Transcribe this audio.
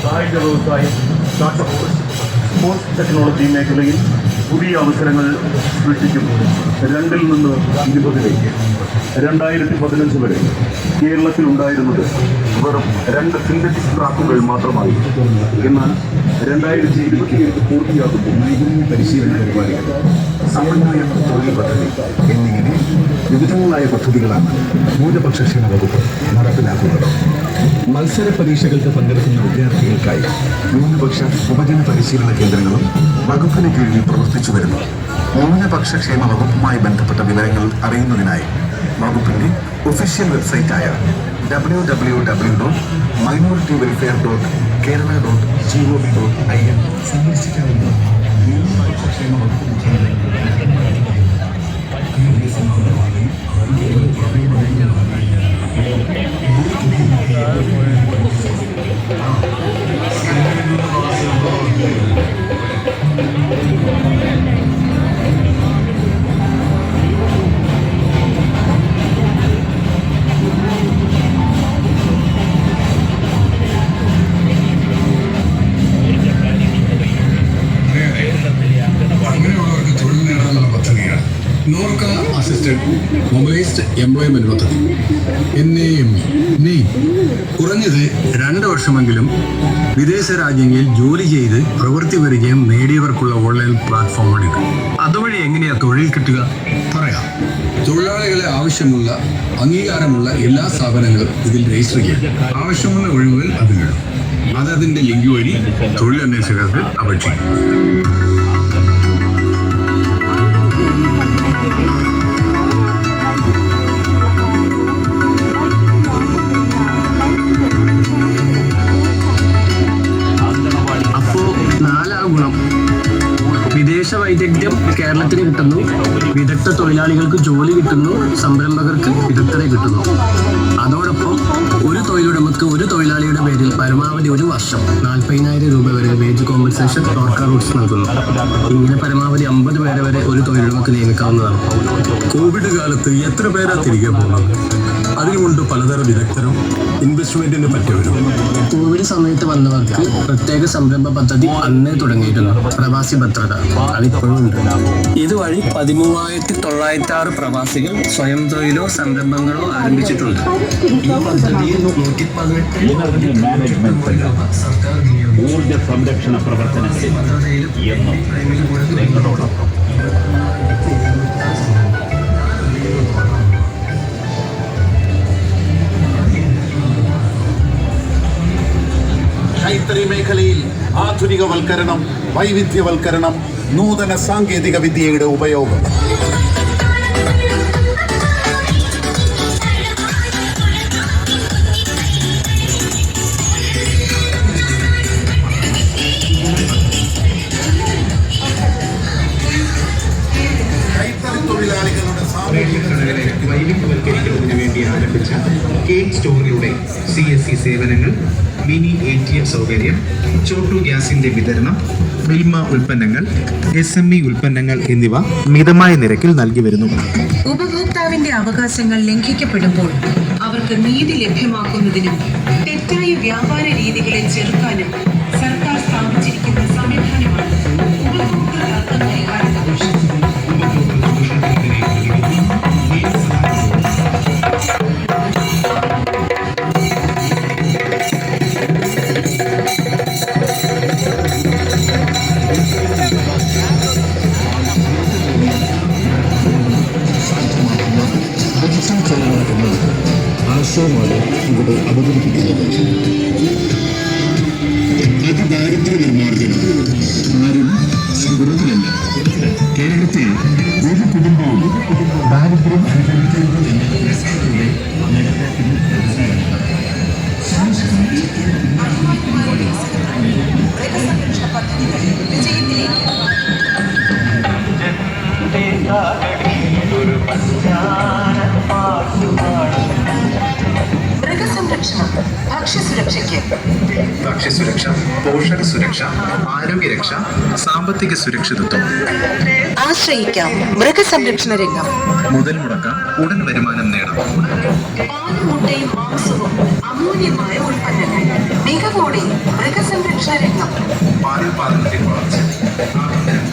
കായിക വ്യവസായം, sports technology മേഖലയിൽ പുതിയ അവസരങ്ങൾ സൃഷ്ടിക്കുന്നു. 2-ൽ നിന്ന് 20-ലേക്ക് 2015 വരെ കേരളത്തിൽ ഉണ്ടായിരുന്നത് വെറും 2 സിന്തറ്റിക് ട്രാക്കുകൾ മാത്രമായി. എന്നാൽ 2027 പൂർത്തിയാകുമ്പോൾ നൈപുണ്യ പരിശീലന പരിപാടികൾ, സമന്വയ തൊഴിൽ പദ്ധതി എന്നിങ്ങനെ വിവിധങ്ങളായ പദ്ധതികളാണ് ന്യൂനപക്ഷ ക്ഷേമ വകുപ്പ് നടപ്പിലാക്കുന്നത്. മത്സര പരീക്ഷകൾക്ക് പങ്കെടുക്കുന്ന വിദ്യാർത്ഥികൾക്കായി ന്യൂനപക്ഷ ഉപജന പരിശീലന കേന്ദ്രങ്ങളും വകുപ്പിന് കീഴിൽ പ്രവർത്തിച്ചു വരുന്നു. ന്യൂനപക്ഷ ക്ഷേമ വകുപ്പുമായി ബന്ധപ്പെട്ട വിവരങ്ങൾ അറിയുന്നതിനായി വകുപ്പിന്റെ ഒഫീഷ്യൽ വെബ്സൈറ്റായ www.minorityWelfare.kerala.gov.in സന്ദർശിക്കാവുന്നതാണ്. ന്യൂനപക്ഷ ക്ഷേമ വകുപ്പ് നോർക്ക അസിസ്റ്റന്റ് മൊബൈലൈസ്ഡ് എംപ്ലോയ്മെന്റ് പദ്ധതി NAME. കുറഞ്ഞത് 2 വർഷമെങ്കിലും വിദേശ രാജ്യങ്ങളിൽ ജോലി ചെയ്ത് പ്രവൃത്തി പരിചയം നേടിയവർക്കുള്ള ഓൺലൈൻ പ്ലാറ്റ്ഫോമാണിത്. അതുവഴി എങ്ങനെയാ തൊഴിൽ കിട്ടുക? പറയാം. തൊഴിലാളികളെ ആവശ്യമുള്ള അംഗീകാരമുള്ള എല്ലാ സ്ഥാപനങ്ങളും ഇതിൽ രജിസ്റ്റർ ചെയ്യാം. ആവശ്യമുള്ള ഒഴിവുകൾ അതിലിടും. അതതിന്റെ ലിങ്ക് വഴി തൊഴിലന്വേഷകർക്ക് അപേക്ഷിക്കും. വിദേശ വൈദഗ്ധ്യം കേരളത്തിന് കിട്ടുന്നു, വിദഗ്ധ തൊഴിലാളികൾക്ക് ജോലി കിട്ടുന്നു, സംരംഭകർക്ക് വിദഗ്ധരെ കിട്ടുന്നു. അതോടൊപ്പം ഒരു തൊഴിലുടമക്ക് ഒരു തൊഴിലാളിയുടെ പേരിൽ പരമാവധി 1 വർഷം 40,000 രൂപ വരെ വേജ് കോമ്പൻസേഷൻ നോർക്ക റൂട്ട്സ് നൽകുന്നു. ഇങ്ങനെ പരമാവധി 50 പേരെ വരെ ഒരു തൊഴിലുടമക്ക് നിയമിക്കാവുന്നതാണ്. കോവിഡ് കാലത്ത് എത്ര പേരാ തിരികെ പോകുന്നത്? അതിനുമുണ്ട് പലതരം വിദഗ്ധരും ഇൻവെസ്റ്റ്മെന്റിന് പറ്റിയവരും. കോവിഡ് സമയത്ത് വന്നവർക്ക് പ്രത്യേക സംരംഭ പദ്ധതി അന്നേ തുടങ്ങിയിരുന്നു. പ്രവാസി ഭദ്രത അതിപ്പോഴും ഉണ്ട്. ഇതുവഴി 13,906 പ്രവാസികൾ സ്വയം തൊഴിലോ സംരംഭങ്ങളോ ആരംഭിച്ചിട്ടുണ്ട്. ഈ പദ്ധതിയിൽ 118 സർക്കാർ ഊർജ സംരക്ഷണ പ്രവർത്തനങ്ങളിൽ നിങ്ങളോടൊപ്പം. കൈത്തറി മേഖലയിൽ ആധുനികവൽക്കരണം, വൈവിധ്യവൽക്കരണം, നൂതന സാങ്കേതിക വിദ്യയുടെ ഉപയോഗം. കൈത്തറി തൊഴിലാളികളുടെ സാമൂഹിക വൈവിധ്യവൽക്കരിക്കുന്നതിന് വേണ്ടി ആരംഭിച്ച കേക്ക് സ്റ്റോറിലൂടെ CSC സേവനങ്ങൾ, മിനി ATM സൗകര്യം, ചോട്ടു ഗ്യാസിന്റെ വിതരണം, മിൽമ ഉൽപ്പന്നങ്ങൾ, SME ഉൽപ്പന്നങ്ങൾ എന്നിവ മിതമായ നിരക്കിൽ നൽകി വരുന്നു. ഉപഭോക്താവിന്റെ അവകാശങ്ങൾ ലംഘിക്കപ്പെടുമ്പോൾ അവർക്ക് നീതി ലഭ്യമാക്കുന്നതിനും തെറ്റായ വ്യാപാര രീതികളെ ചെറുക്കാനും സർക്കാർ സ്ഥാപിച്ചിരിക്കുന്ന സംവിധാനമാണ് ഉപഭോക്തൃ തർക്ക പരിഹാര കമ്മീഷൻ. ആശയമാണ് ഇവിടെ അവതരിപ്പിക്കുന്നത്. അതിദാരിദ്ര്യ നിർമ്മാർജ്ജനം ആരും വെറുതെയല്ല. കേരളത്തിൽ ഒരു കുടുംബവും ദാരിദ്ര്യം അനുഭവിക്കുന്നത് മൃഗസംരക്ഷണ പദ്ധതികൾ വിജയത്തിലേക്ക്. മൃഗസംരക്ഷണം ഭക്ഷ്യസുരക്ഷയ്ക്ക് ഭക്ഷ്യസുരക്ഷ, പോഷക സുരക്ഷ, ആരോഗ്യരക്ഷ, സാമ്പത്തിക സുരക്ഷിതത്വം. ആശ്രയിക്കാം മൃഗസംരക്ഷണ രംഗം. മുതൽ മുടക്കാം, ഉടൻ വരുമാനം നേടാം. പാലും മുട്ടയും മാംസവും അമൂല്യമായ ഉൽപ്പന്നങ്ങൾ. മികവോടെ മൃഗസംരക്ഷണ രംഗം. പാലുൽപാദനത്തിൽ വളർച്ച, ആഭ്യന്തര